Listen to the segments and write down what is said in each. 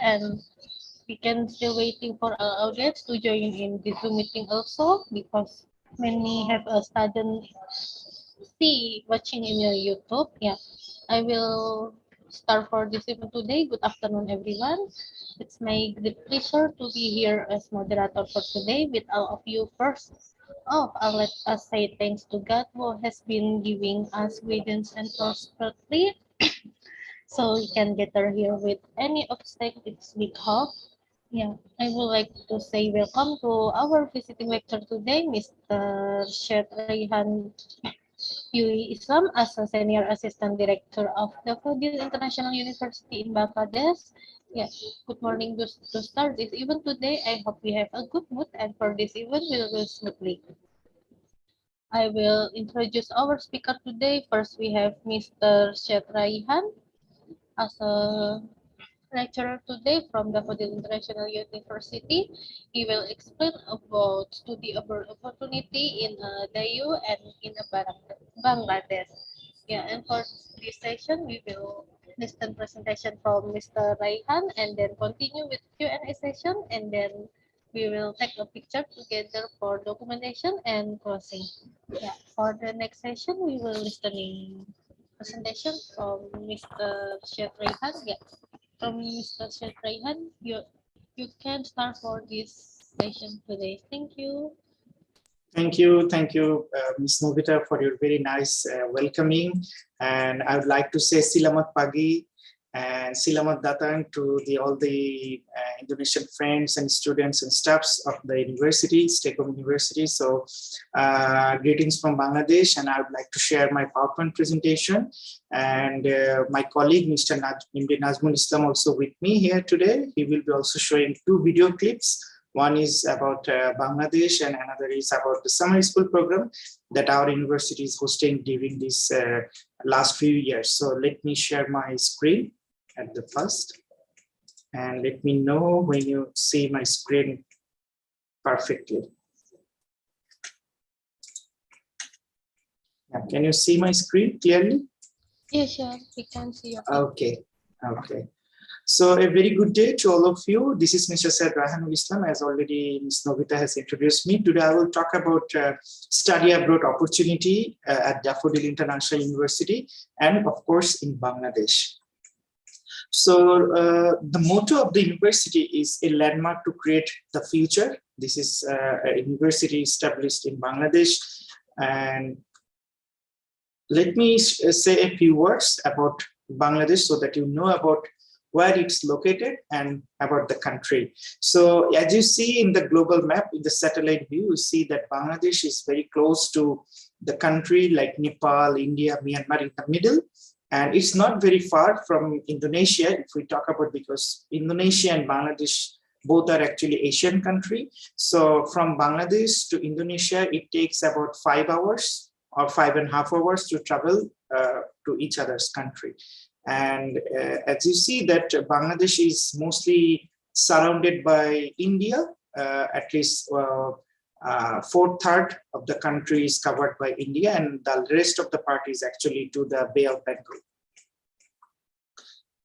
and we can still waiting for our audience to join in the Zoom meeting also, because many have a student see watching in your YouTube. Yeah, I will start for this event today. Good afternoon, everyone. It's my great pleasure to be here as moderator for today with all of you. First off, let us say thanks to God who has been giving us guidance and prosperity so we can gather here with any obstacles we have. Yeah, I would like to say welcome to our visiting lecturer today, Mr. Syed Raihan-Ul-Islam as a Senior Assistant Director of Daffodil International University in Bangladesh. Yeah, good morning to start this event today. I hope we have a good mood and for this event will go smoothly. I will introduce our speaker today. First, we have Mr. Syed Raihan as a lecturer today from the Daffodil International University. He will explain about study abroad opportunity in DAU and in Bangladesh. Yeah, and for this session, we will listen presentation from Mr. Raihan and then continue with Q&A session, and then we will take a picture together for documentation and closing. Yeah, for the next session, we will listening presentation from Mr. Syed Raihan. Yeah, from Mr. Syed Raihan, you can start for this session today. Thank you. Thank you, Ms. Novita, for your very nice welcoming. And I would like to say Silamat Pagi and Silamat Datang to all the Indonesian friends and students and staffs of the university, Stekom University. So greetings from Bangladesh, and I would like to share my PowerPoint presentation. And my colleague, Mr. Nuruzzaman, also with me here today. He will be also showing 2 video clips. One is about Bangladesh and another is about the summer school program that our university is hosting during this last few years. So let me share my screen at the first, and let me know when you see my screen perfectly. Yeah, can you see my screen clearly? Yes, sure. We can see. Okay. So a very good day to all of you. This is Mr. Syed Raihan-Ul-Islam, as already Ms. Novita has introduced me. Today I will talk about study abroad opportunity at Daffodil International University and of course in Bangladesh. So the motto of the university is a landmark to create the future. This is a university established in Bangladesh. And let me say a few words about Bangladesh so that you know about where it's located and about the country. So as you see in the global map, in the satellite view, you see that Bangladesh is very close to the country like Nepal, India, Myanmar in the middle. And it's not very far from Indonesia, if we talk about, because Indonesia and Bangladesh both are actually Asian country. So from Bangladesh to Indonesia, it takes about 5 hours or 5.5 hours to travel to each other's country. And as you see that Bangladesh is mostly surrounded by India, at least 1/4 of the country is covered by India, and the rest of the part is actually to the Bay of Bengal.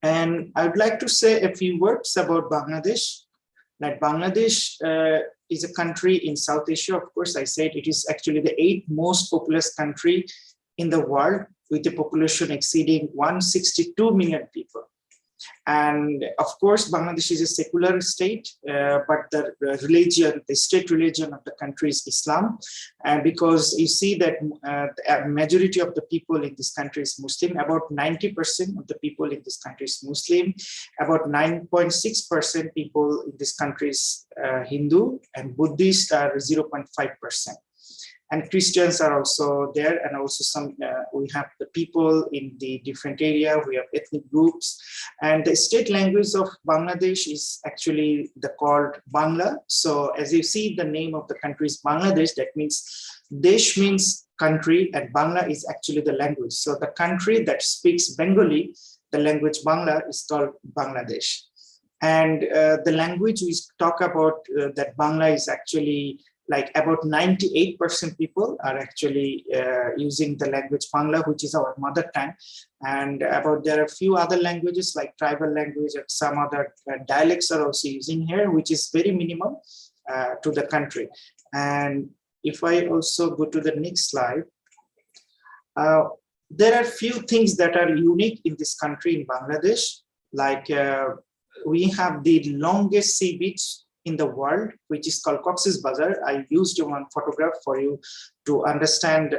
And I would like to say a few words about Bangladesh. That Bangladesh is a country in South Asia. Of course, I said it is actually the 8th most populous country in the world, with a population exceeding 162 million people. And of course, Bangladesh is a secular state, but the religion, the state religion of the country is Islam. And because you see that the majority of the people in this country is Muslim, about 90% of the people in this country is Muslim, about 9.6% people in this country is Hindu, and Buddhist are 0.5%. And Christians are also there, and also some we have the people in the different area. We have ethnic groups, and the state language of Bangladesh is actually called Bangla. So as you see, the name of the country is Bangladesh. That means Desh means country, and Bangla is actually the language. So the country that speaks Bengali, the language Bangla, is called Bangladesh. And the language we talk about that Bangla is actually like about 98% people are actually using the language Bangla, which is our mother tongue. And there are a few other languages like tribal language and some other dialects are also using here, which is very minimum to the country. And if I also go to the next slide, there are few things that are unique in this country, in Bangladesh. Like we have the longest sea beach in the world, which is called Cox's Bazar. I used one photograph for you to understand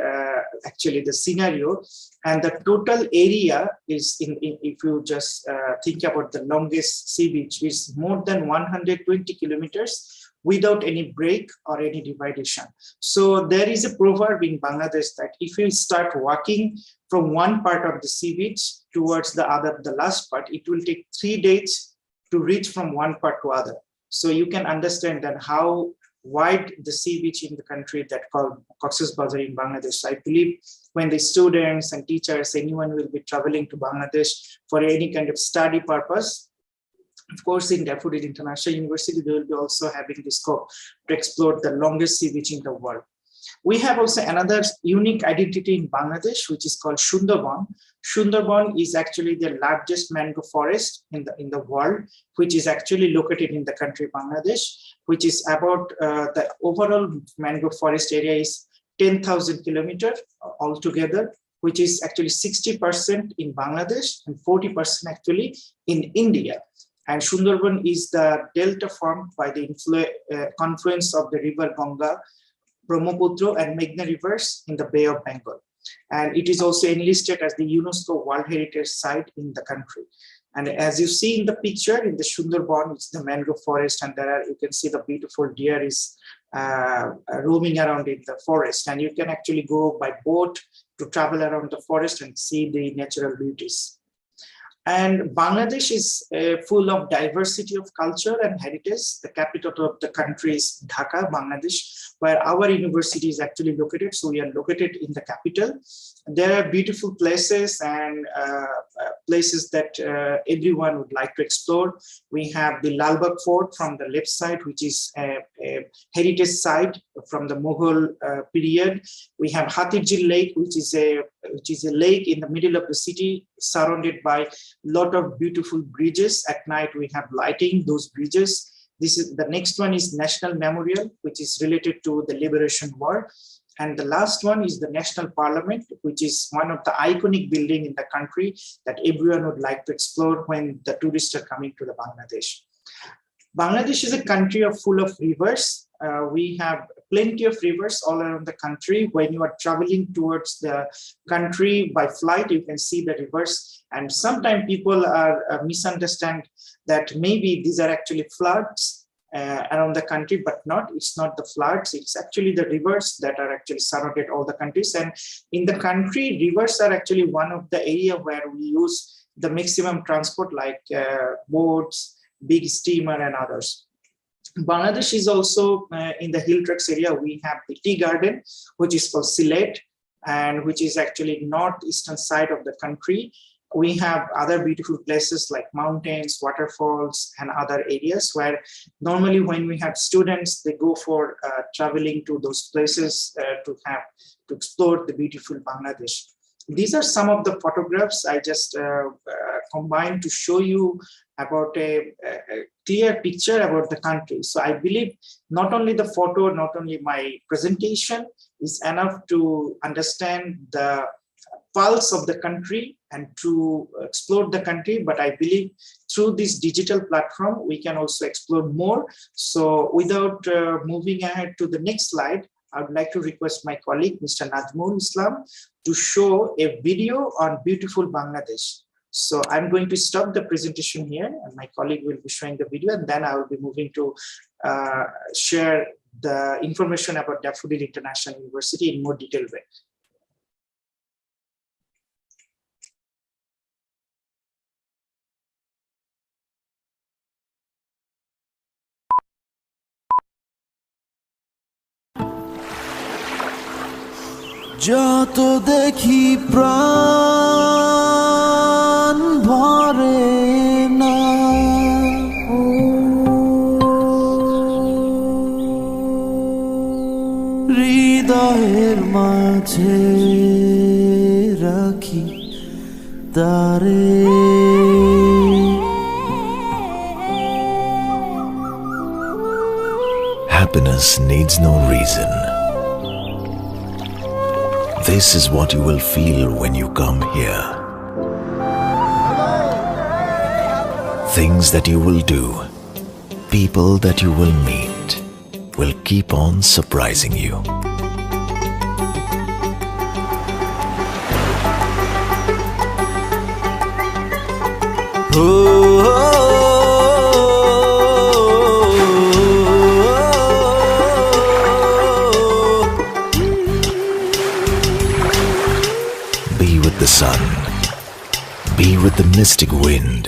actually the scenario. And the total area is, if you just think about the longest sea beach, is more than 120 kilometers without any break or any dividation. So there is a proverb in Bangladesh that if you start walking from one part of the sea beach towards the last part, it will take 3 days to reach from one part to other. So you can understand that how wide the sea beach in the country that called Cox's Bazar in Bangladesh. So I believe when the students and teachers, anyone will be traveling to Bangladesh for any kind of study purpose, of course, in Daffodil International University, they will be also having the scope to explore the longest sea beach in the world. We have also another unique identity in Bangladesh, which is called Sundarban. Sundarban is actually the largest mangrove forest in the world, which is actually located in the country Bangladesh, which is about the overall mangrove forest area is 10,000 kilometers altogether, which is actually 60% in Bangladesh and 40% actually in India. And Sundarban is the delta formed by the confluence of the river Ganga, Brahmaputra and Meghna rivers in the Bay of Bengal. And it is also enlisted as the UNESCO World Heritage Site in the country. And as you see in the picture, in the Sundarban, it's the mangrove forest, and you can see the beautiful deer is roaming around in the forest. And you can actually go by boat to travel around the forest and see the natural beauties. And Bangladesh is full of diversity of culture and heritage. The capital of the country is Dhaka, Bangladesh, where our university is actually located. So we are located in the capital. There are beautiful places and places that everyone would like to explore. We have the Lalbagh Fort from the left side, which is a heritage site from the Mughal period. We have Hatirjil Lake, which is a lake in the middle of the city, surrounded by a lot of beautiful bridges. At night, we have lighting those bridges. The next one is National Memorial, which is related to the Liberation War. And the last one is the National Parliament, which is one of the iconic buildings in the country that everyone would like to explore when the tourists are coming to the Bangladesh. Bangladesh is a country full of rivers. We have plenty of rivers all around the country. When you are traveling towards the country by flight, you can see the rivers. And sometimes people misunderstand that maybe these are actually floods around the country, but it's not the floods. It's actually the rivers that are actually surrounded all the countries. And in the country, rivers are actually one of the area where we use the maximum transport, like boats, big steamer and others. Bangladesh is also in the hill tracts area. We have the tea garden, which is called Syed, and which is actually northeastern side of the country. We have other beautiful places like mountains, waterfalls, and other areas where normally when we have students, they go for traveling to those places to explore the beautiful Bangladesh. These are some of the photographs I just combined to show you about a clear picture about the country. So I believe not only the photo, not only my presentation is enough to understand the pulse of the country and to explore the country, but I believe through this digital platform, we can also explore more. So without moving ahead to the next slide, I would like to request my colleague, Mr. Raihan-Ul-Islam, to show a video on beautiful Bangladesh. So I'm going to stop the presentation here, and my colleague will be showing the video, and then I will be moving to share the information about Daffodil International University in more detailed way. যত দেখি প্রাণ ভরে না মাঝে রাখি তারে Happiness needs no reason. This is what you will feel when you come here. Things that you will do, people that you will meet, will keep on surprising you. Be with the sun, be with the mystic wind.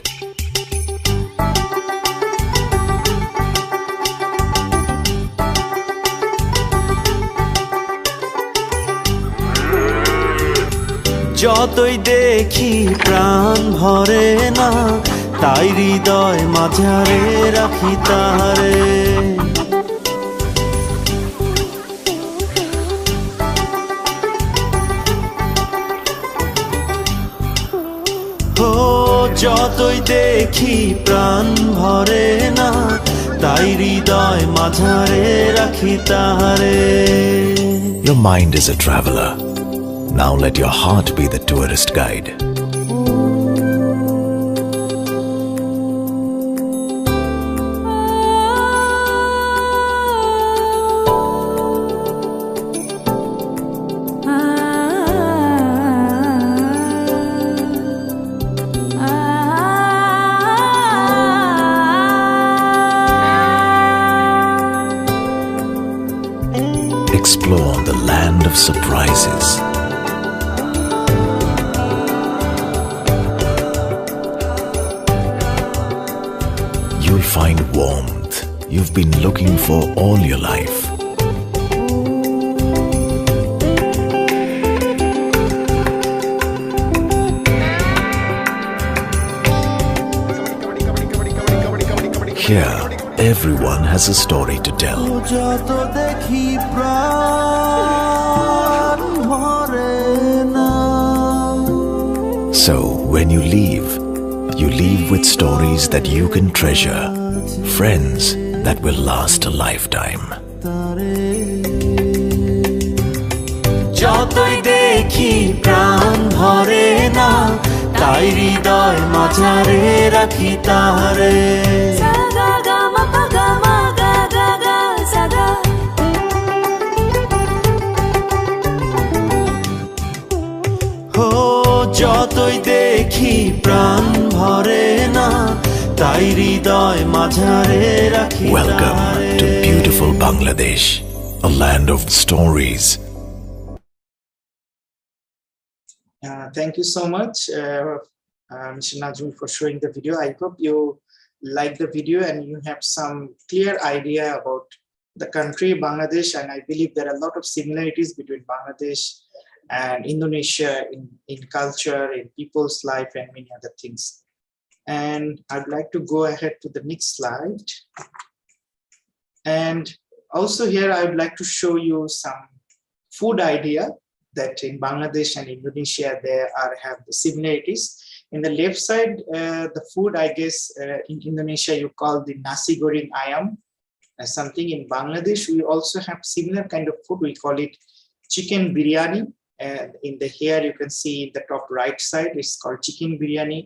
যতই দেখি প্রাণ ভরে না তাই হৃদয় মাঝারে রাখি তারে ও যতই দেখি প্রাণ ভরে না তাই হৃদয় মাঝারে রাখি তারে Your mind is a traveler. Now let your heart be the tourist guide. Explore the land of surprises. You'll find warmth you've been looking for all your life. Here, everyone has a story to tell. যত দেখি প্রাণ ভরে না So, when you leave with stories that you can treasure, friends that will last a lifetime. যতই দেখি প্রাণ ভরে না তাই হৃদয় মাঝারে রাখি তারে ও যতই দেখি প্রাণ ভরে না তাই হৃদয় মাঝারে রাখি Welcome to beautiful Bangladesh, a land of stories. Thank you so much, Mr. Najmi, for showing the video. I hope you like the video and you have some clear idea about the country, Bangladesh, and I believe there are a lot of similarities between Bangladesh and Indonesia in culture, in people's life, and many other things. And I'd like to go ahead to the next slide. And also here, I would like to show you some food idea that in Bangladesh and Indonesia, have the similarities. In the left side, the food, I guess, in Indonesia, you call the nasi goreng ayam. Something in Bangladesh, we also have similar kind of food. We call it chicken biryani. And in the here, you can see in the top right side, it's called chicken biryani.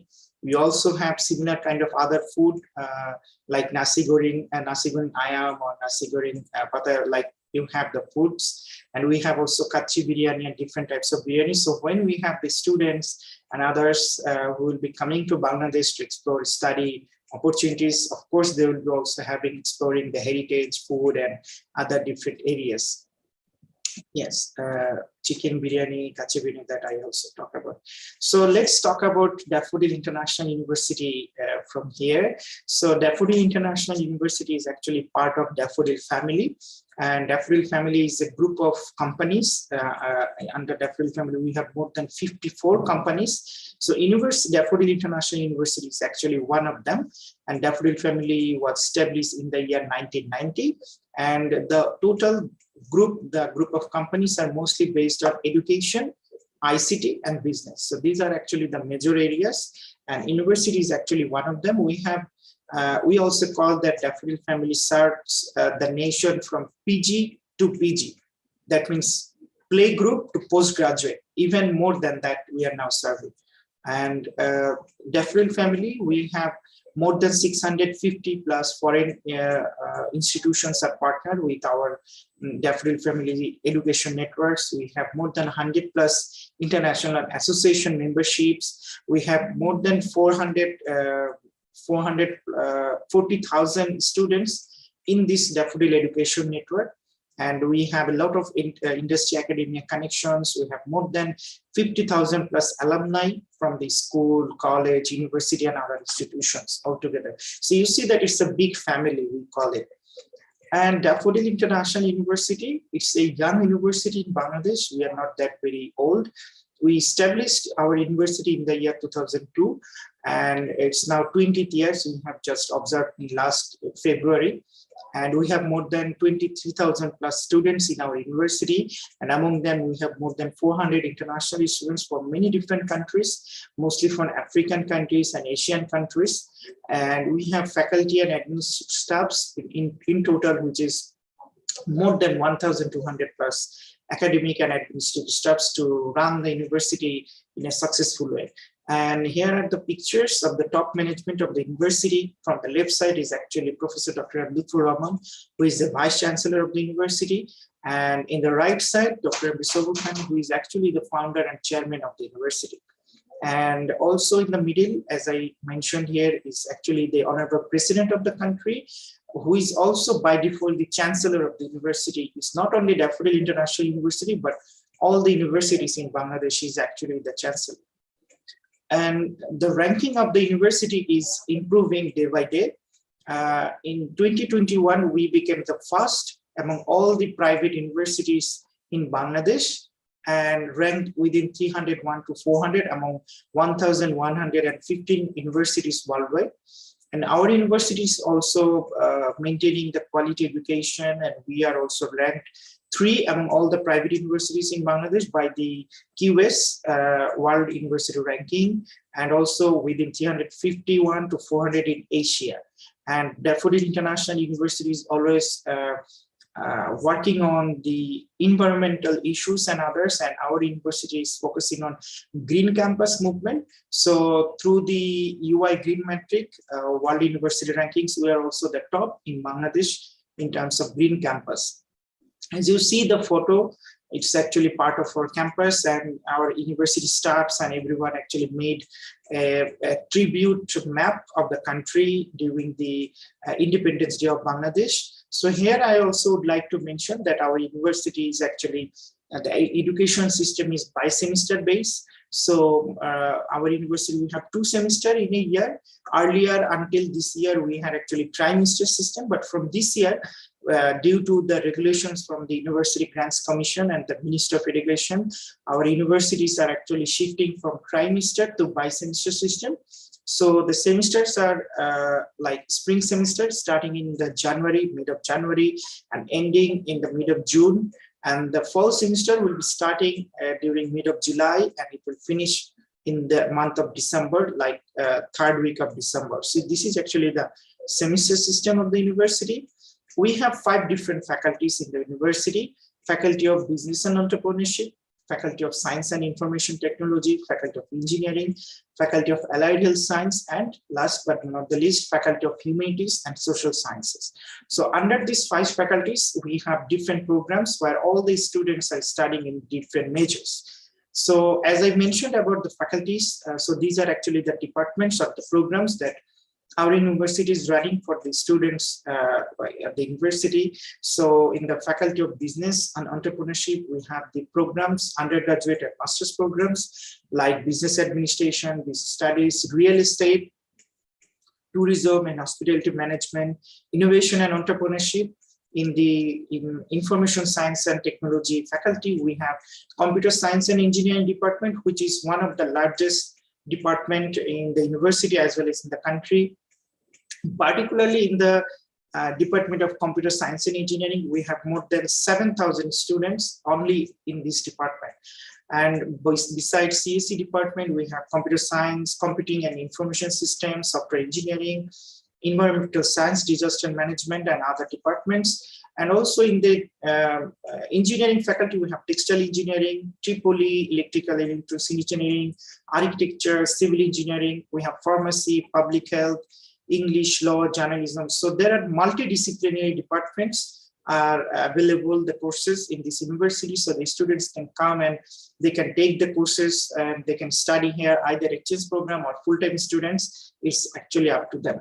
We also have similar kind of other food like nasi goreng ayam or nasi goreng butter, like you have the foods. And we have also kachi biryani and different types of biryani. So when we have the students and others who will be coming to Bangladesh to explore study opportunities, of course, they will be also exploring the heritage food and other different areas. Yes, chicken biryani, kachi biryani that I also talk about. So let's talk about Daffodil International University from here. So Daffodil International University is actually part of Daffodil family. And Daffodil family is a group of companies. Under Daffodil family, we have more than 54 companies. So Daffodil International University is actually one of them. And Daffodil family was established in the year 1990. And the total the group of companies are mostly based on education, ICT, and business. So these are actually the major areas, and university is actually one of them. We also call that Daffodil family serves the nation from PG to PG. That means play group to postgraduate. Even more than that, we are now serving. And Daffodil family, we have more than 650 plus foreign institutions are partnered with our Daffodil family education networks. We have more than 100 plus international association memberships. We have more than 440,000 students in this Daffodil education network. And we have a lot of industry academia connections. We have more than 50,000 plus alumni from the school, college, university, and other institutions altogether. So you see that it's a big family, we call it. And Daffodil International University, it's a young university in Bangladesh. We are not that very old. We established our university in the year 2002, and it's now 20th years. We have just observed in last February. And we have more than 23,000 plus students in our university. And among them, we have more than 400 international students from many different countries, mostly from African countries and Asian countries. And we have faculty and administrative staffs in total, which is more than 1,200 plus academic and administrative staffs to run the university in a successful way. And here are the pictures of the top management of the university. From the left side is actually Professor Dr. Nuruzzaman, who is the Vice Chancellor of the university. And in the right side, Dr. Khan, who is actually the founder and chairman of the university. And also in the middle, as I mentioned here, is actually the Honorable President of the country, who is also by default the Chancellor of the university. It's not only Daffodil International University, but all the universities in Bangladesh is actually the Chancellor. And the ranking of the university is improving day by day. In 2021, we became the first among all the private universities in Bangladesh and ranked within 301 to 400 among 1,115 universities worldwide. And our university is also maintaining the quality education, and we are also ranked 3 among all the private universities in Bangladesh by the QS World University Ranking, and also within 351 to 400 in Asia. And Daffodil International University is always working on the environmental issues and others, and our university is focusing on green campus movement. So through the UI Green Metric World University Rankings, we are also the top in Bangladesh in terms of green campus. As you see the photo, it's actually part of our campus, and our university staffs and everyone actually made a tribute map of the country during the Independence Day of Bangladesh. So here I also would like to mention that our university is actually, the education system is bi-semester based. So our university, we have 2 semesters in a year. Earlier, until this year, we had actually trimester system, but from this year, due to the regulations from the University Grants Commission and the Minister of Education, our universities are actually shifting from trimester to bi-semester system. So the semesters are like spring semester, starting in the mid of January, and ending in the mid of June. And the fall semester will be starting during mid of July, and it will finish in the month of December, like 3rd week of December. So this is actually the semester system of the university. We have 5 different faculties in the university: Faculty of Business and Entrepreneurship, Faculty of Science and Information Technology, Faculty of Engineering, Faculty of Allied Health Science, and last but not the least, Faculty of Humanities and Social Sciences. So under these 5 faculties, we have different programs where all the students are studying in different majors. So as I mentioned about the faculties, so these are actually the departments of the programs that our university is running for the students at the university. So in the Faculty of Business and Entrepreneurship, we have the programs, undergraduate and master's programs like Business Administration, Business Studies, Real Estate, Tourism and Hospitality Management, Innovation and Entrepreneurship. In the Information Science and Technology faculty, we have Computer Science and Engineering Department, which is one of the largest department in the university as well as in the country. Particularly in the Department of Computer Science and Engineering, we have more than 7,000 students only in this department. And besides CSE department, we have computer science, computing and information systems, software engineering, environmental science, disaster management, and other departments. And also in the engineering faculty, we have textile engineering, Tripoli, electrical and electronics engineering, architecture, civil engineering. We have pharmacy, public health, English, law, journalism. So there are multidisciplinary departments are available, the courses in this university. So the students can come and they can take the courses and they can study here, either exchange program or full-time students. It's actually up to them.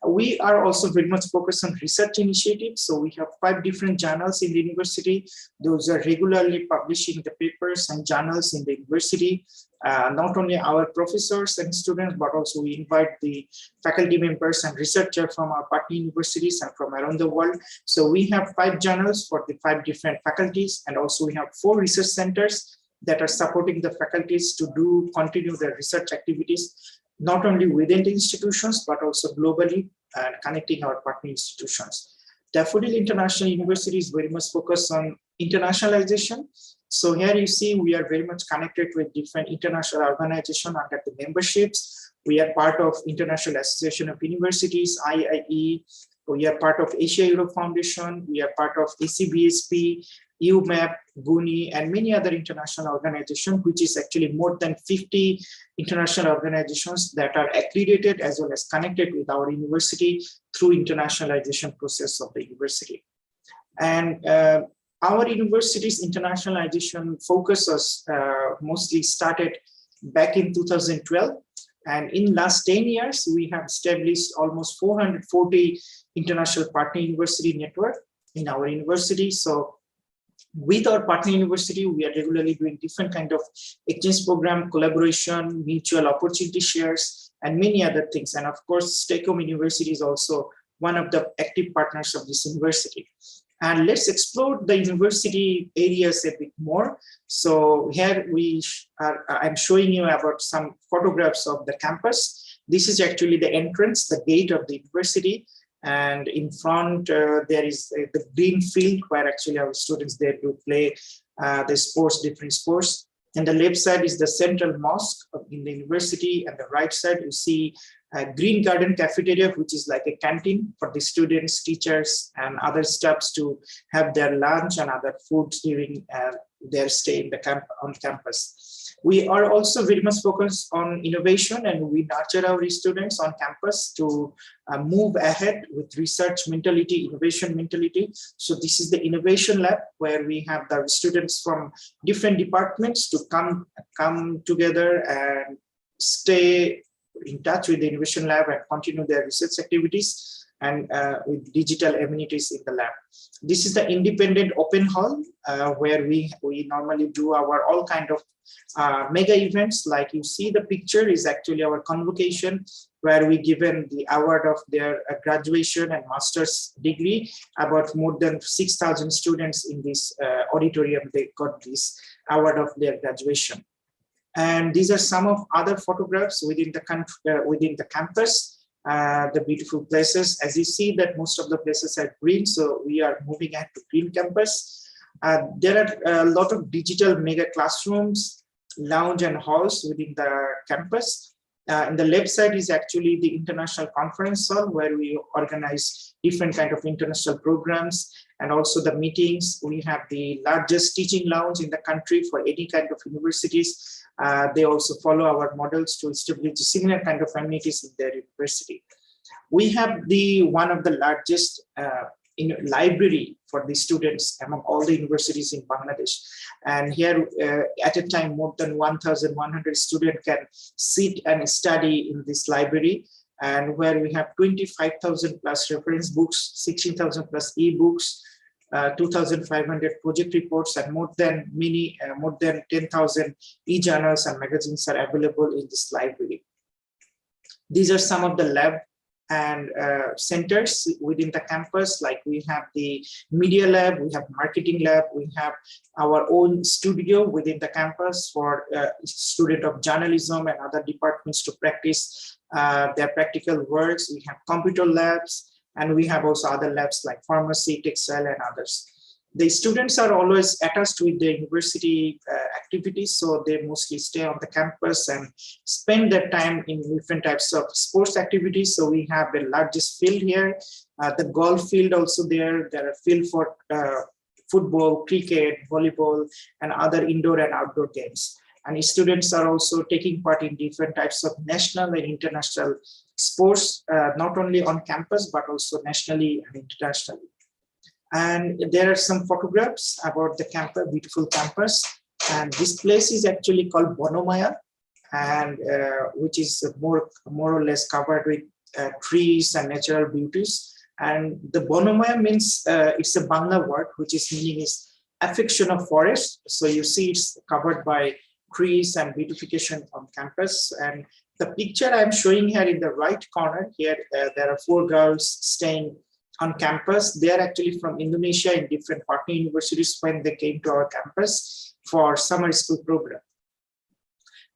We are also very much focused on research initiatives. So we have 5 different journals in the university. Those are regularly publishing the papers and journals in the university. Not only our professors and students, but also we invite the faculty members and researchers from our partner universities and from around the world. So we have 5 journals for the 5 different faculties. And also we have 4 research centers that are supporting the faculties to continue their research activities, not only within the institutions, but also globally and connecting our partner institutions. Daffodil International University is very much focused on internationalization. So here you see we are very much connected with different international organizations under the memberships. We are part of International Association of Universities, IIE. We are part of Asia Europe Foundation. We are part of ACBSP, UMAP, GUNI, and many other international organizations, which is actually more than 50 international organizations that are accredited as well as connected with our university through internationalization process of the university. And our university's internationalization focuses mostly started back in 2012. And in last 10 years, we have established almost 440 international partner university network in our university. So with our partner university, we are regularly doing different kind of exchange program, collaboration, mutual opportunity shares, and many other things. And of course, Stay-Home University is also one of the active partners of this university. And let's explore the university areas a bit more. So here I'm showing you about some photographs of the campus. This is actually the entrance, the gate of the university. And in front, there is the green field where actually our students there to play the sports, different sports. And the left side is the central mosque in the university. And the right side, you see a green garden cafeteria, which is like a canteen for the students, teachers, and other staffs to have their lunch and other foods during their stay in the on campus. We are also very much focused on innovation, and we nurture our students on campus to move ahead with research mentality, innovation mentality. So this is the innovation lab where we have the students from different departments to come together and stay in touch with the innovation lab and continue their research activities and with digital amenities in the lab. This is the independent open hall where we normally do our all kind of mega events. Like you see the picture is actually our convocation where we given the award of their graduation and master's degree. About more than 6,000 students in this auditorium, they got this award of their graduation. And these are some of other photographs within the campus. The beautiful places, as you see that most of the places are green, so we are moving ahead to green campus. There are a lot of digital mega classrooms, lounge and halls within the campus. And the left side is actually the international conference hall where we organize different kind of international programs and also the meetings. We have the largest teaching lounge in the country for any kind of universities. They also follow our models to establish similar kind of amenities in their university. We have one of the largest library for the students among all the universities in Bangladesh. And here at a time, more than 1,100 students can sit and study in this library, and where we have 25,000 plus reference books, 16,000 plus e-books, 2,500 project reports, and more than 10,000 e-journals and magazines are available in this library. These are some of the lab and centers within the campus. Like we have the media lab, we have marketing lab, we have our own studio within the campus for student of journalism and other departments to practice their practical works. We have computer labs. And we have also other labs like pharmacy, textile, and others. The students are always attached with the university activities, so they mostly stay on the campus and spend their time in different types of sports activities. So we have the largest field here, the golf field also there. There are field for football, cricket, volleyball, and other indoor and outdoor games. And students are also taking part in different types of national and international sports, not only on campus, but also nationally and internationally. And there are some photographs about the campus, beautiful campus. And this place is actually called Bonomaya, and which is more or less covered with trees and natural beauties. And the Bonomaya means, it's a Bangla word, which is meaning is affection of forest. So you see it's covered by trees and beautification on campus. And the picture I'm showing here in the right corner here, there are 4 girls staying on campus. They are actually from Indonesia in different partner universities when they came to our campus for summer school program.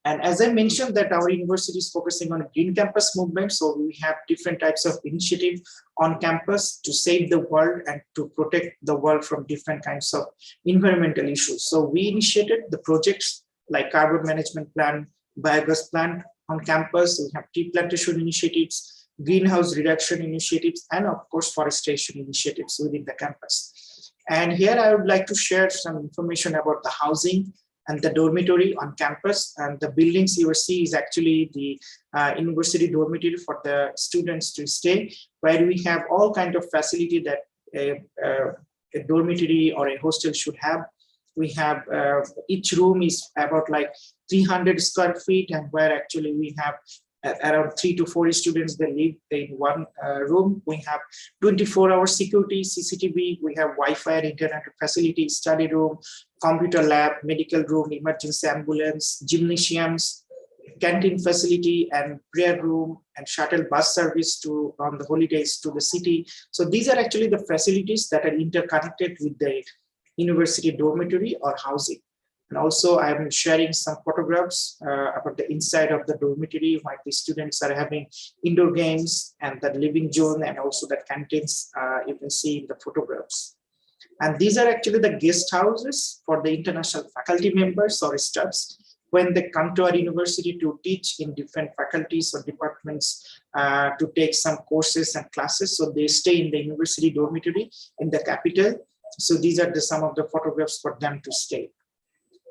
And as I mentioned that our university is focusing on a green campus movement. So we have different types of initiative on campus to save the world and to protect the world from different kinds of environmental issues. So we initiated the projects like carbon management plan, biogas plant on campus. We have tree plantation initiatives, greenhouse reduction initiatives, and of course, forestation initiatives within the campus. And here I would like to share some information about the housing and the dormitory on campus. And the buildings you will see is actually the university dormitory for the students to stay, where we have all kinds of facility that a dormitory or a hostel should have. We have each room is about like 300 square feet, and where actually we have around 3 to 4 students that live in one room. We have 24-hour security, CCTV. We have Wi-Fi and internet facility, study room, computer lab, medical room, emergency ambulance, gymnasiums, canteen facility, and prayer room, and shuttle bus service to on the holidays to the city. So these are actually the facilities that are interconnected with the university dormitory or housing. And also I'm sharing some photographs about the inside of the dormitory, where the students are having indoor games and the living zone, and also the canteens you can see in the photographs. And these are actually the guest houses for the international faculty members or staffs when they come to our university to teach in different faculties or departments to take some courses and classes. So they stay in the university dormitory in the capital. So these are some of the photographs for them to stay.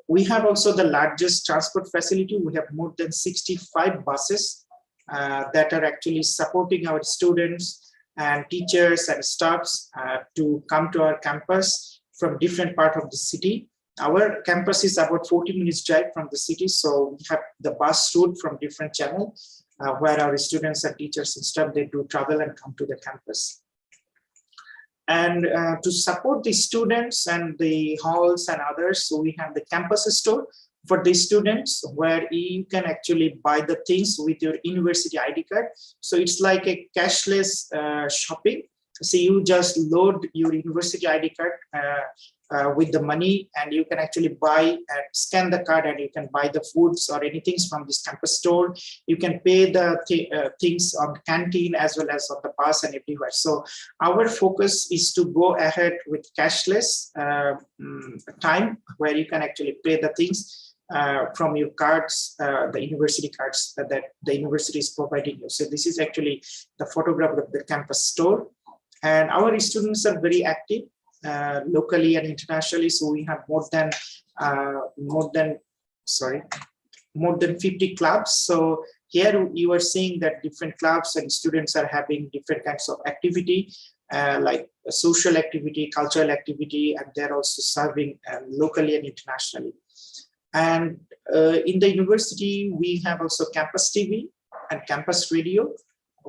We have also the largest transport facility. We have more than 65 buses that are actually supporting our students and teachers and staffs to come to our campus from different parts of the city. Our campus is about 40 minutes drive from the city. So we have the bus route from different channels where our students and teachers and staff, they do travel and come to the campus. And to support the students and the halls and others, so we have the campus store for the students, where you can actually buy the things with your university ID card. So it's like a cashless shopping. So you just load your university ID card with the money, and you can actually buy and scan the card, and you can buy the foods or anything from this campus store. You can pay the things on the canteen as well as on the bus and everywhere. So our focus is to go ahead with cashless time, where you can actually pay the things from your cards, the university cards that the university is providing you. So this is actually the photograph of the campus store. And our students are very active locally and internationally. So we have more than 50 clubs. So here you are seeing that different clubs and students are having different kinds of activity, like social activity, cultural activity, and they're also serving locally and internationally. And in the university, we have also campus TV and campus radio,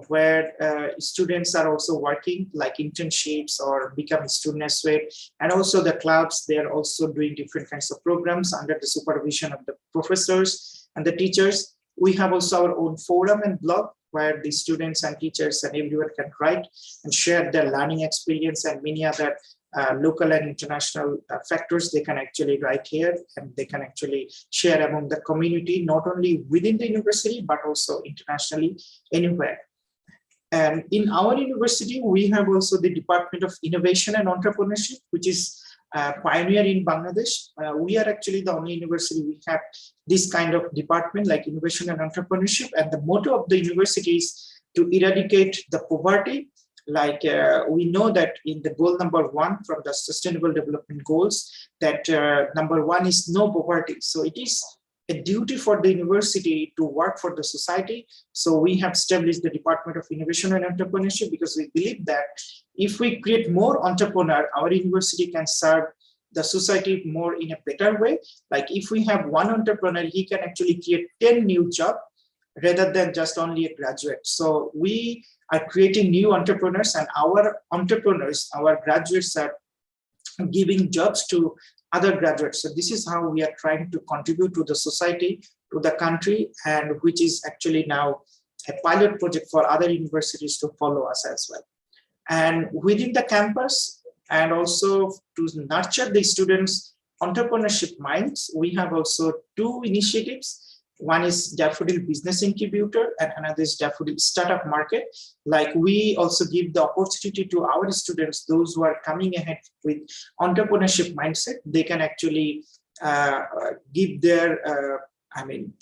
where students are also working like internships or becoming student associate. And also the clubs, they are also doing different kinds of programs under the supervision of the professors and the teachers. We have also our own forum and blog, where the students and teachers and everyone can write and share their learning experience, and many other local and international factors they can actually write here, and they can actually share among the community, not only within the university, but also internationally, anywhere. And in our university, we have also the Department of Innovation and Entrepreneurship, which is pioneer in Bangladesh. We are actually the only university we have this kind of department like innovation and entrepreneurship. And the motto of the university is to eradicate the poverty. Like we know that in the goal number 1 from the Sustainable Development Goals, that number 1 is no poverty. So it is a duty for the university to work for the society. So we have established the Department of Innovation and Entrepreneurship because we believe that if we create more entrepreneurs, our university can serve the society more in a better way. Like if we have one entrepreneur, he can actually create 10 new jobs rather than just only a graduate. So we are creating new entrepreneurs, and our entrepreneurs, our graduates are giving jobs to other graduates. So this is how we are trying to contribute to the society, to the country, and which is actually now a pilot project for other universities to follow us as well. And within the campus, and also to nurture the students' entrepreneurship minds, we have also 2 initiatives. One is Daffodil Business Incubator and another is Daffodil Startup Market. Like we also give the opportunity to our students, those who are coming ahead with entrepreneurship mindset, they can actually give their,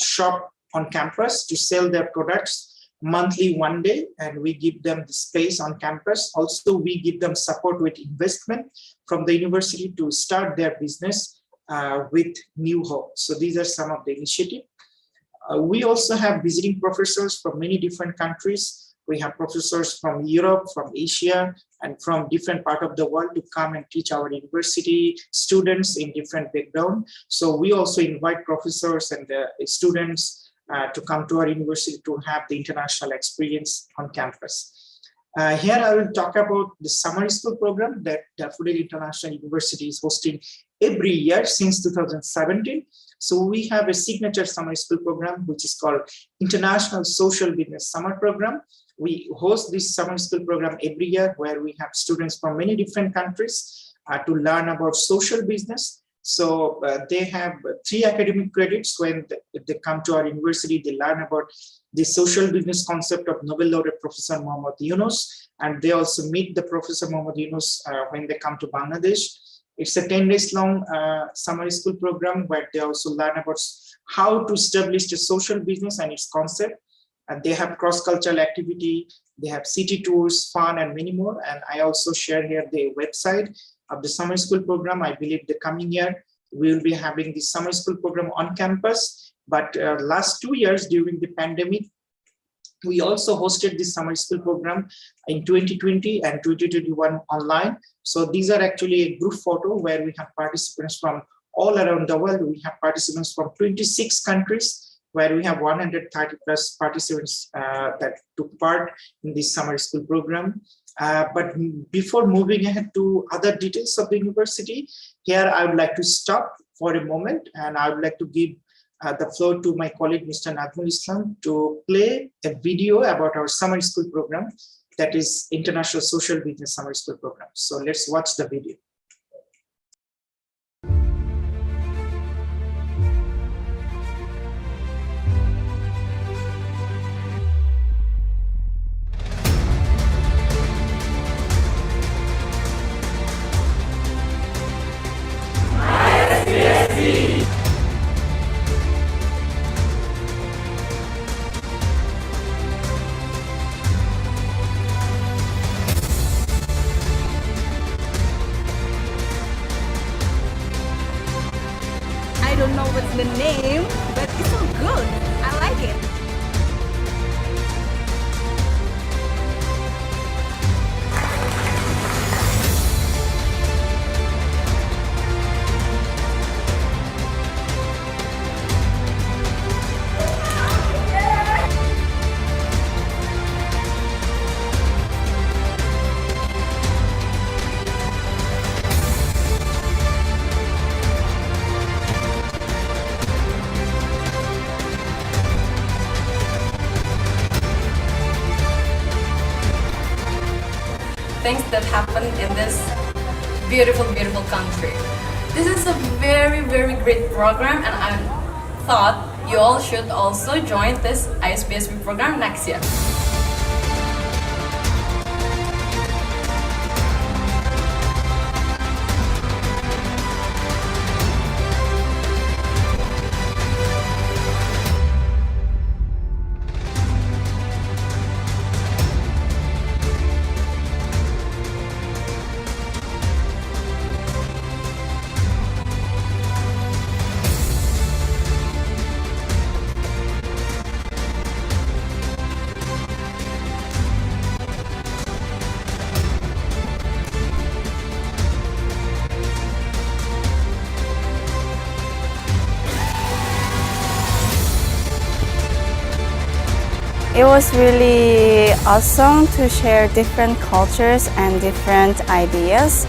shop on campus to sell their products monthly 1 day, and we give them the space on campus. Also, we give them support with investment from the university to start their business with new hope. So these are some of the initiatives. We also have visiting professors from many different countries. We have professors from Europe, from Asia, and from different parts of the world to come and teach our university students in different backgrounds. So we also invite professors and students to come to our university to have the international experience on campus. Here I will talk about the summer school program that Daffodil International University is hosting every year since 2017. So we have a signature summer school program, which is called International Social Business Summer Program. We host this summer school program every year where we have students from many different countries to learn about social business. So they have 3 academic credits. When they come to our university, they learn about the social business concept of Nobel laureate Professor Muhammad Yunus, and they also meet the Professor Muhammad Yunus when they come to Bangladesh. It's a 10 days long summer school program where they also learn about how to establish a social business and its concept. And they have cross-cultural activity, they have city tours, fun, and many more. And I also share here the website of the summer school program. I believe the coming year we will be having the summer school program on campus. But last 2 years during the pandemic, we also hosted this summer school program in 2020 and 2021 online. So these are actually a group photo where we have participants from all around the world. We have participants from 26 countries, where we have 130 plus participants that took part in this summer school program. But before moving ahead to other details of the university, here I would like to stop for a moment, and I would like to give the floor to my colleague, Mr. Raihan-Ul-Islam, to play a video about our summer school program, that is International Social Business Summer School Program. So let's watch the video. I don't know what's the name, but it's so good. I like it. Things that happen in this beautiful, beautiful country. This is a very, very great program, and I thought you all should also join this ISBSB program next year. It was really awesome to share different cultures and different ideas.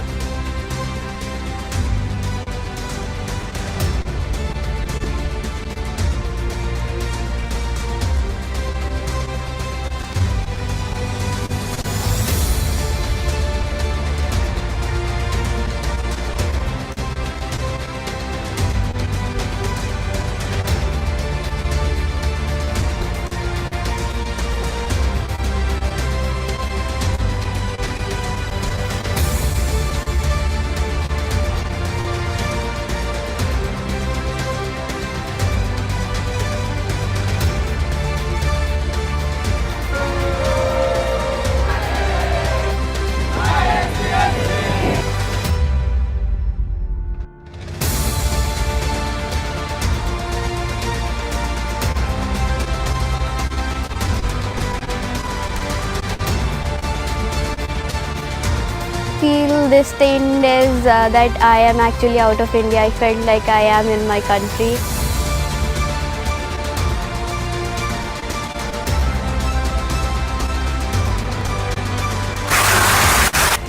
Feel this 10 days that I am actually out of India. I felt like I am in my country.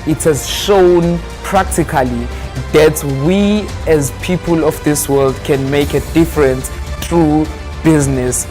It has shown practically that we as people of this world can make a difference through business.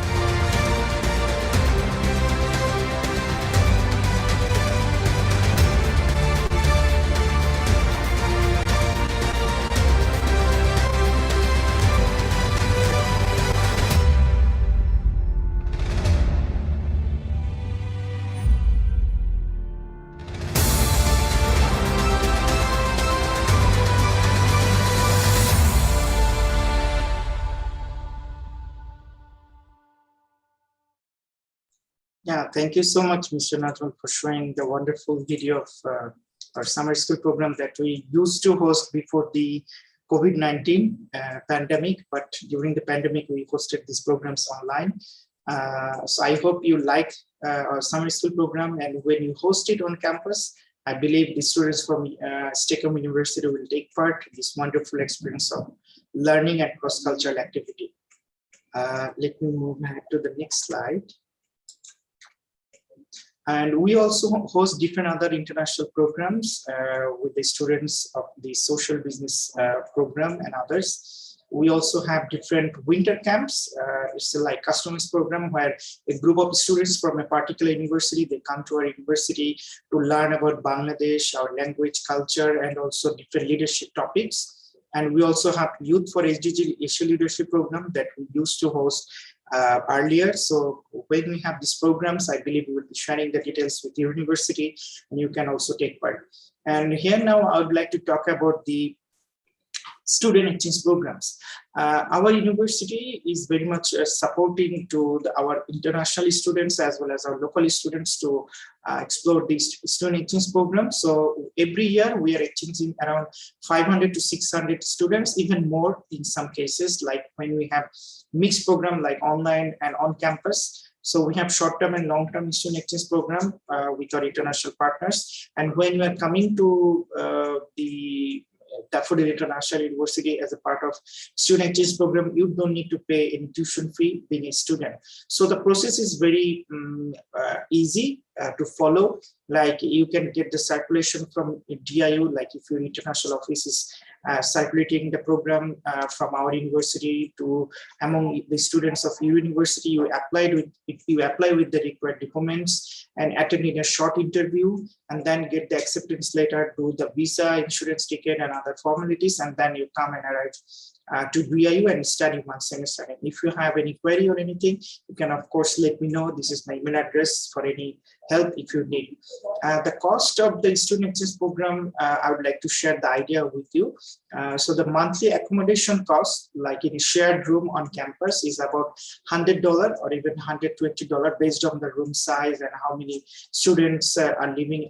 Yeah, thank you so much, Mr. Nuruzzaman, for showing the wonderful video of our summer school program that we used to host before the COVID-19 pandemic, but during the pandemic, we hosted these programs online. So I hope you like our summer school program, and when you host it on campus, I believe the students from Stekom University will take part in this wonderful experience of learning and cross-cultural activity. Let me move ahead to the next slide. And we also host different other international programs with the students of the social business program and others. We also have different winter camps. It's like customers program where a group of students from a particular university, they come to our university to learn about Bangladesh, our language, culture, and also different leadership topics. And we also have Youth for SDG Asia Leadership program that we used to host earlier. So when we have these programs, I believe we will be sharing the details with your university, and you can also take part. And here now I would like to talk about the student exchange programs. Our university is very much supporting to our international students as well as our local students to explore these student exchange programs. So every year we are exchanging around 500 to 600 students, even more in some cases, like when we have mixed program like online and on campus. So we have short-term and long-term student exchange program with our international partners. And when you are coming to the Daffodil International University as a part of student exchange program, you don't need to pay any tuition fee being a student. So the process is very easy to follow. Like you can get the circulation from DIU, like if your international office is circulating the program from our university to among the students of your university, you apply with the required documents and attend in a short interview, and then get the acceptance letter, do the visa, insurance ticket, and other formalities, and then you come and arrive to DIU and study one semester. And if you have any query or anything, you can of course let me know. This is my email address for any help if you need. The cost of the student exchange program, I would like to share the idea with you. So the monthly accommodation cost, like in a shared room on campus, is about $100 or even $120 based on the room size and how many students are living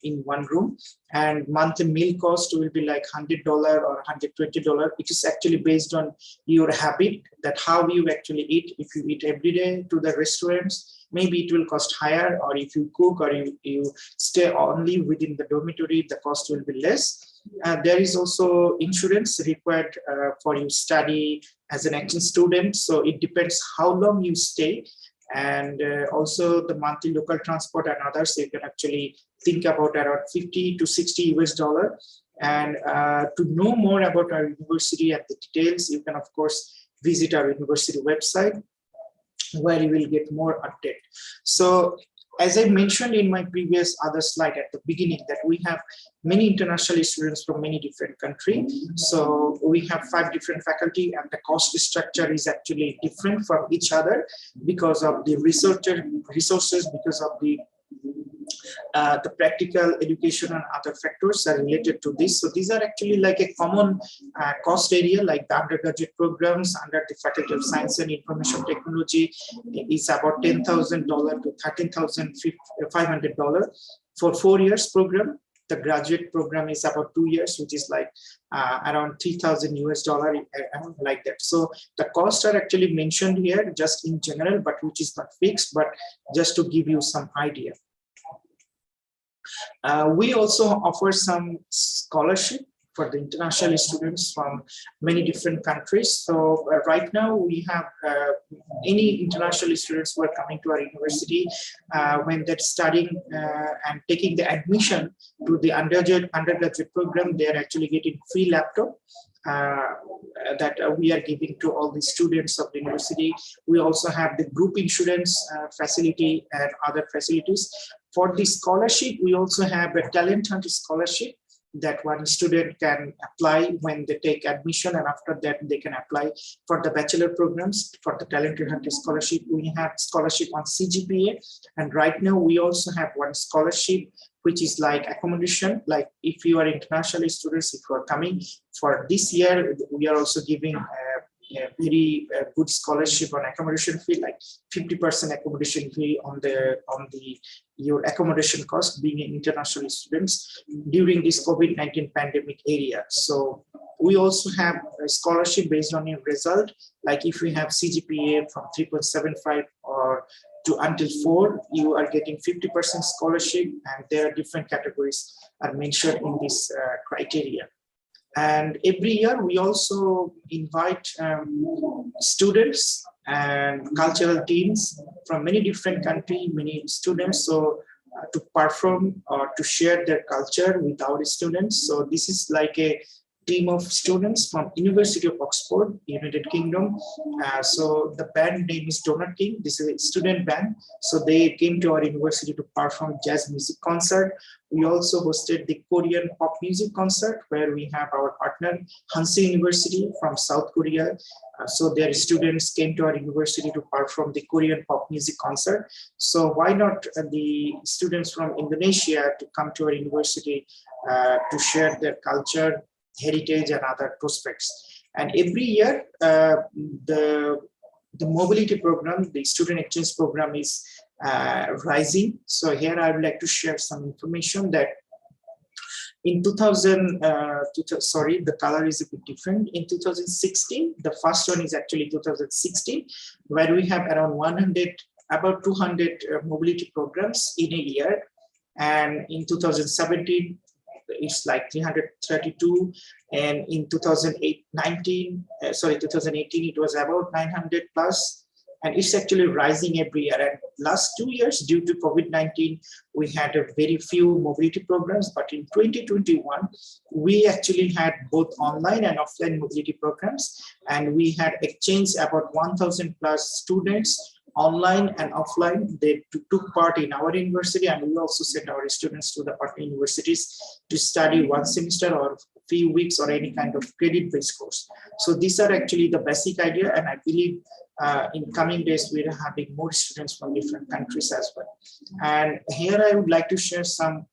in one room. And monthly meal cost will be like $100 or $120. It is actually based on your habit, that how you actually eat. If you eat every day to the restaurants, maybe it will cost higher, or if you cook or you stay only within the dormitory, the cost will be less. There is also insurance required for you study as an exchange student. So it depends how long you stay. And also the monthly local transport and others, you can actually think about around 50 to 60 US dollar. And to know more about our university and the details, you can of course visit our university website, where you will get more update. So as I mentioned in my previous other slide at the beginning, that we have many international students from many different countries. So we have 5 different faculty, and the cost structure is actually different from each other because of the resources, because of the practical education and other factors are related to this. So these are actually like a common cost area, like the undergraduate programs under the Faculty of Science and Information Technology is about $10,000 to $13,500 for 4 years program. The graduate program is about 2 years, which is like around 3,000 US dollar, like that. So the costs are actually mentioned here just in general, but which is not fixed, but just to give you some idea. We also offer some scholarship for the international students from many different countries. So right now we have any international students who are coming to our university, when they're studying and taking the admission to the undergraduate program, they're actually getting free laptop that we are giving to all the students of the university. We also have the group insurance facility and other facilities. For the scholarship, we also have a talent hunt scholarship that one student can apply when they take admission, and after that they can apply for the bachelor programs. For the talent hunt scholarship, we have scholarship on CGPA, and right now we also have one scholarship which is like accommodation. Like if you are international students, if you are coming for this year, we are also giving a very good scholarship on accommodation fee, like 50% accommodation fee on your accommodation cost, being international students during this COVID-19 pandemic area. So we also have a scholarship based on your result, like if you have CGPA from 3.75 or to until 4, you are getting 50% scholarship, and there are different categories are mentioned in this criteria. And every year we also invite students and cultural teams from many different countries, many students, so to perform or to share their culture with our students. So this is like a team of students from University of Oxford, United Kingdom. So the band name is Donut King. This is a student band. So they came to our university to perform jazz music concert. We also hosted the Korean pop music concert, where we have our partner Hanse University from South Korea. So their students came to our university to perform the Korean pop music concert. So why not the students from Indonesia to come to our university to share their culture, heritage, and other prospects. And every year the mobility program, the student exchange program is rising. So here I would like to share some information that in the color is a bit different. In 2016, the first one is actually 2016, where we have around about 200 mobility programs in a year. And in 2017, it's like 332, and in 2018 it was about 900 plus, and it's actually rising every year. And last 2 years, due to COVID-19, we had a very few mobility programs, but in 2021 we actually had both online and offline mobility programs, and we had exchanged about 1,000 plus students online and offline. They took part in our university, and we also sent our students to the partner universities to study 1 semester or a few weeks or any kind of credit-based course. So these are actually the basic idea, and I believe in coming days we're having more students from different countries as well. And here I would like to share some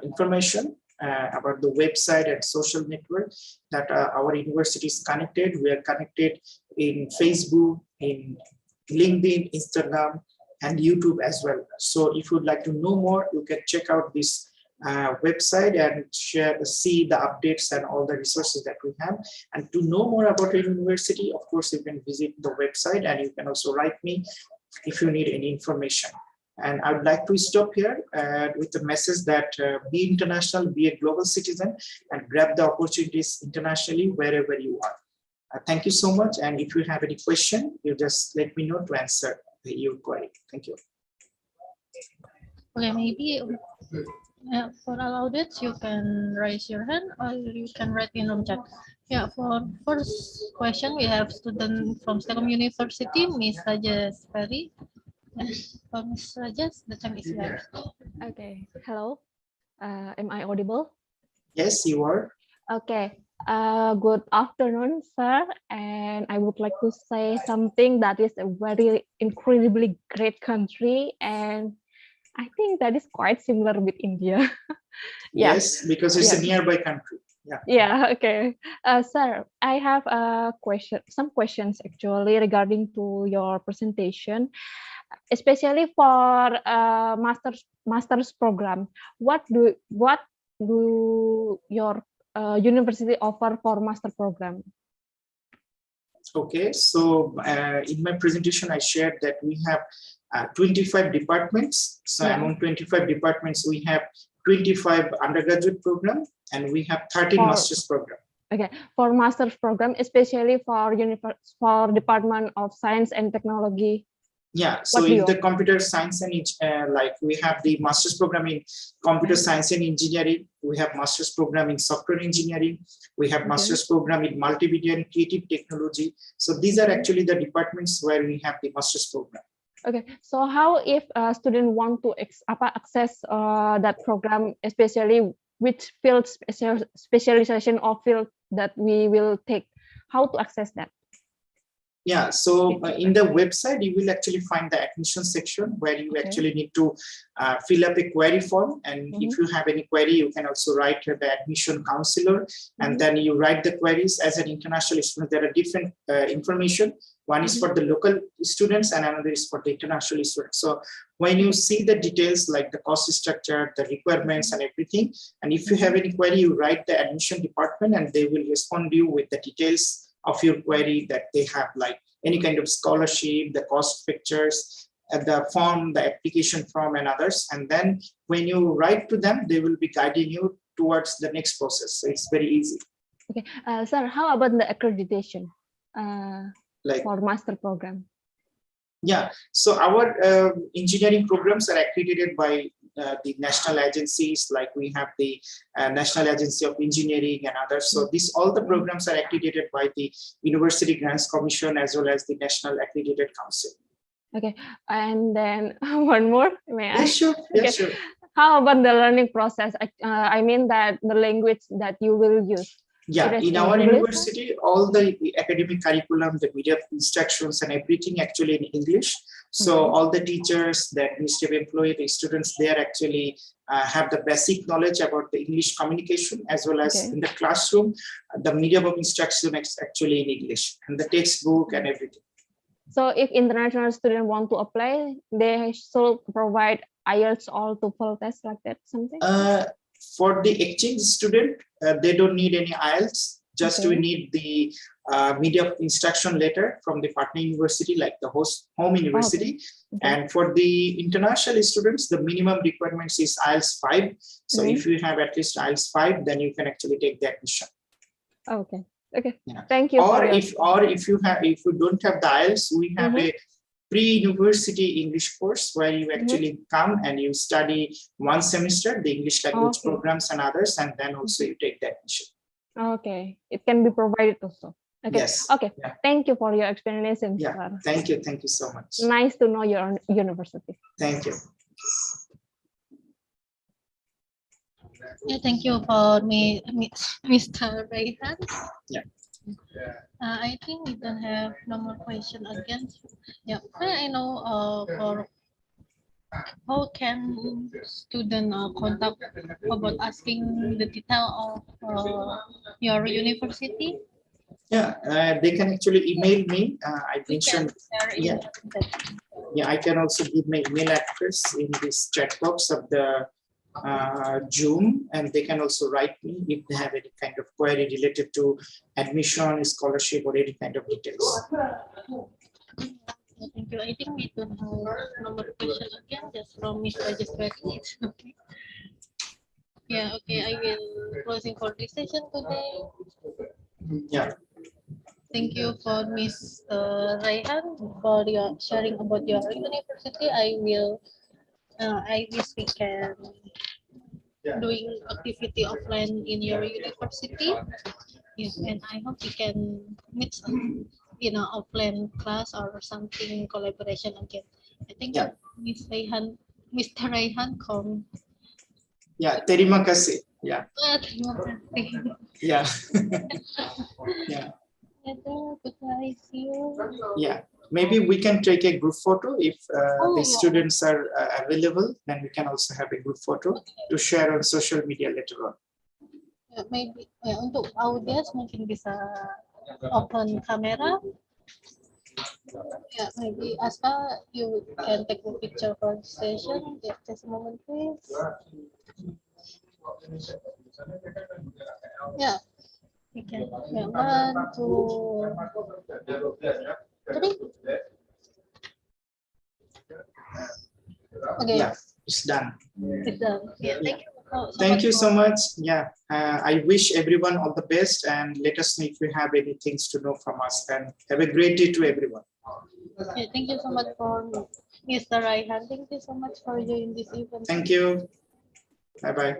information about the website and social network that our university is connected. We are connected in Facebook, in LinkedIn, Instagram, and YouTube as well. So if you would like to know more, you can check out this website and see the updates and all the resources that we have. And to know more about your university, of course, you can visit the website, and you can also write me if you need any information. And I would like to stop here with the message that be international, be a global citizen, and grab the opportunities internationally wherever you are. Thank you so much. And if you have any question, you just let me know to answer. your query. Thank you. Okay, maybe for all audience, you can raise your hand or you can write in the chat. Yeah, for first question, we have student from Stekom University, Miss Rajas Ferry. Yes, for Miss Rajas, the time is yours. Okay, hello. Am I audible? Yes, you are. Okay. Good afternoon, sir. And I would like to say something that is a very incredibly great country, and I think that is quite similar with India. Yeah. Yes, because it's a nearby country. Yeah. Yeah. Okay. Sir, I have a question. Some questions actually regarding to your presentation, especially for master's program. What do your university offer for master program? Okay, so in my presentation, I shared that we have 25 departments. So among 25 departments, we have 25 undergraduate program and we have 13 master's program. Okay, for master's program, especially for Department of Science and Technology. Yeah, so in the computer science and like we have the master's program in computer science and engineering, we have master's program in software engineering, we have master's program in multimedia and creative technology. So these are actually the departments where we have the master's program. Okay, so how if a student want to access that program, especially which field specialization or field that we will take, how to access that? Yeah, so in the website, you will actually find the admission section where you actually need to fill up a query form. And if you have any query, you can also write to the admission counselor, and then you write the queries. As an international student, there are different information. One is for the local students and another is for the international students. So when you see the details like the cost structure, the requirements and everything, and if you have any query, you write the admission department and they will respond to you with the details of your query that they have, like any kind of scholarship, the cost pictures, the form, the application form and others. And then when you write to them, they will be guiding you towards the next process. So it's very easy. Okay, sir, how about the accreditation like for master program? Yeah, so our engineering programs are accredited by the national agencies, like we have the National Agency of Engineering and others. So all the programs are accredited by the University Grants Commission as well as the National Accredited Council. Okay, and then one more, may I? Yes, sure. Yes, sure. How about the learning process? I mean that the language that you will use. Yeah, in our university, all the academic curriculum, the media instructions and everything actually in English. So all the teachers, the administrative employee, the students, they are actually have the basic knowledge about the English communication, as well as in the classroom, the medium of instruction is actually in English and the textbook and everything. So if international students want to apply, they should provide IELTS or TOEFL test like that, something? For the exchange student, they don't need any IELTS. Just we need the media of instruction letter from the partner university, like the home university. And for the international students, the minimum requirements is IELTS 5. So if you have at least IELTS 5, then you can actually take the admission. Okay. Okay. Yeah. Thank you. Or if you don't have the IELTS, we have a pre-university English course where you actually come and you study one semester, the English language programs and others, and then also you take the admission. Okay, it can be provided also. Okay. Yes. Okay. Yeah. Thank you for your explanation. Yeah. Sir. Thank you. Thank you so much. Nice to know your university. Thank you. Yeah, thank you for me, Mr. Raihan. Yeah. I think we don't have no more question again. Yeah, I know for how can student contact about asking the detail of your university? Yeah, they can actually email me. I mentioned. Yeah, I can also give my email address in this chat box of the Zoom, and they can also write me if they have any kind of query related to admission, scholarship, or any kind of details. Thank you. I think we don't have no more question again, just from Mr. Registration. Okay. Yeah, okay. I will closing for this session today. Yeah. Thank you for Miss Raihan for your sharing about your university. I wish we can doing activity offline in your university. Yes, and I hope we can meet some, offline class or something collaboration again. I think Yeah. Miss Raihan, Mr. Raihan, come. Yeah, terima kasih. Yeah, Terima kasih. yeah, yeah, Goodbye. See you. yeah. Maybe we can take a group photo if Oh, the yeah. students are available. Then we can also have a group photo to share on social media later on. Maybe untuk audience mungkin bisa open kamera. Yeah, maybe Aska, you can take a picture for the session. Yeah, just a moment, please. Yeah, we can. Yeah, 1, 2, 3. Okay. Yeah, it's done. It's done. Yeah, Thank you so much. Yeah, I wish everyone all the best, and let us know if you have any things to know from us. And have a great day to everyone. Yeah, thank you so much for Mr. Raihan. Thank you so much for joining this event. Thank you. Bye bye.